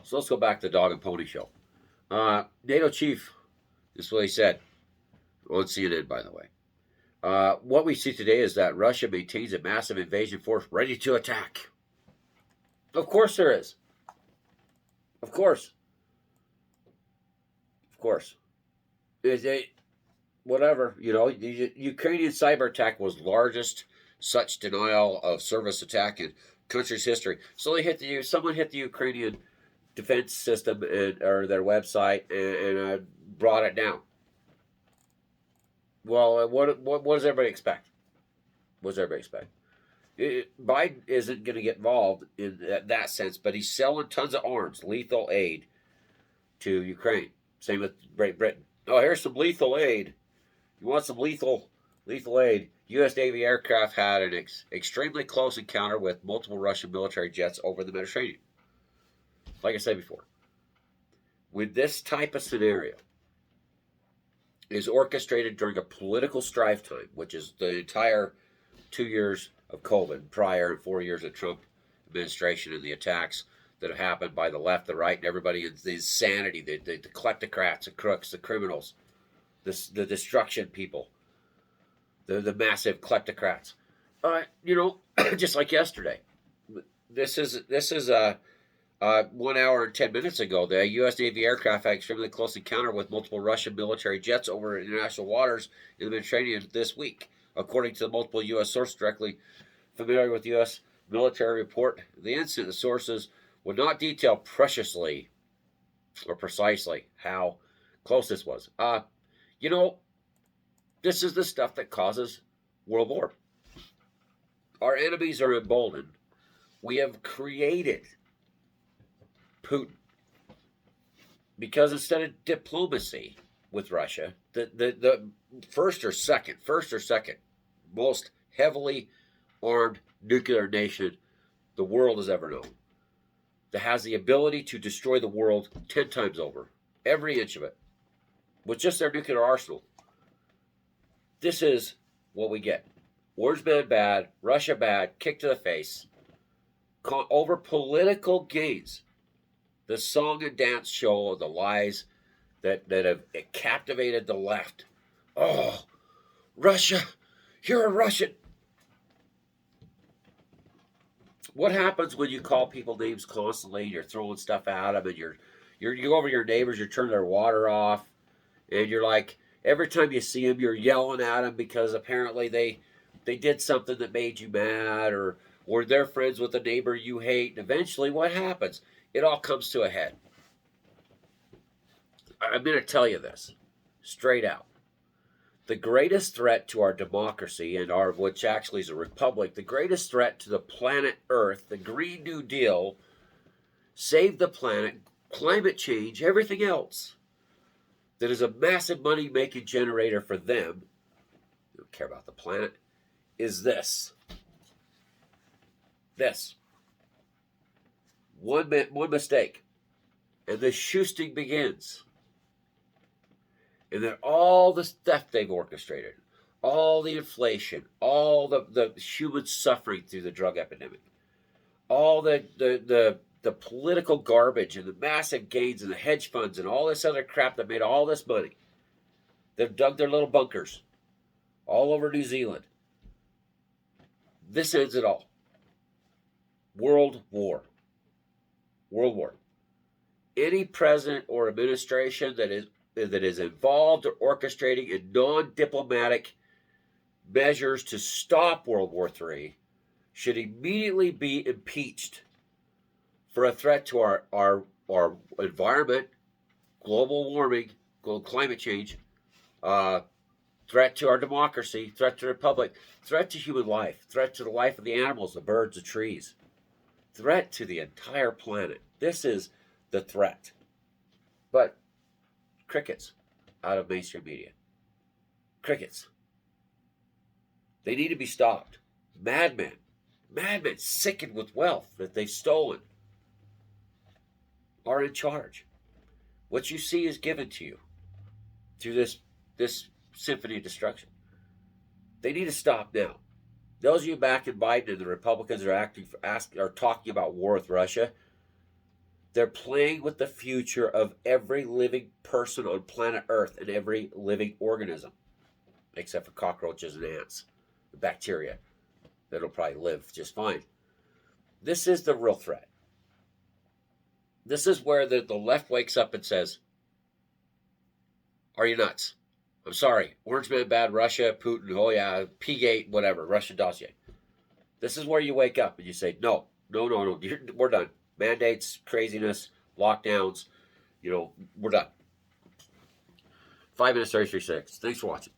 So let's go back to the dog and pony show. NATO chief, this is what he said on CNN, by the way. What we see today is that Russia maintains a massive invasion force ready to attack. Of course there is. Of course. Of course. Is it whatever, the Ukrainian cyber attack was largest such denial of service attack in country's history. So someone hit the Ukrainian defense system or their website and brought it down. Well, what does everybody expect? What does everybody expect? Biden isn't going to get involved in that sense, but he's selling tons of arms, lethal aid to Ukraine. Same with Great Britain. Oh, here's some lethal aid. You want some lethal aid? U.S. Navy aircraft had an extremely close encounter with multiple Russian military jets over the Mediterranean. Like I said before, with this type of scenario is orchestrated during a political strife time, which is the entire 2 years of COVID prior and 4 years of Trump administration and the attacks that have happened by the left, the right, and everybody in the insanity, the kleptocrats, the crooks, the criminals, the destruction people, the massive kleptocrats. Just like yesterday. This is 1 hour and 10 minutes ago, the U.S. Navy aircraft had extremely close encounter with multiple Russian military jets over international waters in the Mediterranean this week, according to the multiple U.S. sources directly familiar with the U.S. military report. The incident, the sources would not detail precisely how close this was. This is the stuff that causes world war. Our enemies are emboldened. We have created Putin because instead of diplomacy with Russia, the first or second most heavily armed nuclear nation the world has ever known, that has the ability to destroy the world 10 times over, every inch of it, with just their nuclear arsenal. This is what we get. Words bad, Russia bad, kick to the face, over political gains. The song and dance show of the lies that have captivated the left. Oh, Russia, you're a Russian. What happens when you call people names constantly? You're throwing stuff at them, and you go over to your neighbors, you're turning their water off, and you're like, every time you see them, you're yelling at them because apparently they did something that made you mad, or they're friends with a neighbor you hate. And eventually, what happens? It all comes to a head. I'm going to tell you this straight out. The greatest threat to our democracy and which actually is a republic, the greatest threat to the planet Earth, the Green New Deal, save the planet, climate change, everything else that is a massive money-making generator for them, they don't care about the planet, is this. One mistake, and the shooting begins. And then all the theft they've orchestrated, all the inflation, all the human suffering through the drug epidemic, all the political garbage and the massive gains and the hedge funds and all this other crap that made all this money. They've dug their little bunkers all over New Zealand. This ends it all. World war. Any president or administration that is involved or orchestrating in non-diplomatic measures to stop World War III should immediately be impeached for a threat to our environment, global warming, global climate change, threat to our democracy, threat to the republic, threat to human life, threat to the life of the animals, the birds, the trees, threat to the entire planet. This is the threat. But crickets out of mainstream media. Crickets. They need to be stopped. Madmen sickened with wealth that they've stolen are in charge. What you see is given to you through this symphony of destruction. They need to stop now. Those of you back in Biden and the Republicans are talking about war with Russia, They're playing with the future of every living person on planet Earth and every living organism, except for cockroaches and ants, bacteria that'll probably live just fine. This is the real threat. This is where the left wakes up and says, are you nuts? I'm sorry. Orange Man bad, Russia, Putin, oh yeah, P-gate, whatever, Russian dossier. This is where you wake up and you say, no, we're done. Mandates, craziness, lockdowns, we're done. 5 minutes, 33 seconds. Thanks for watching.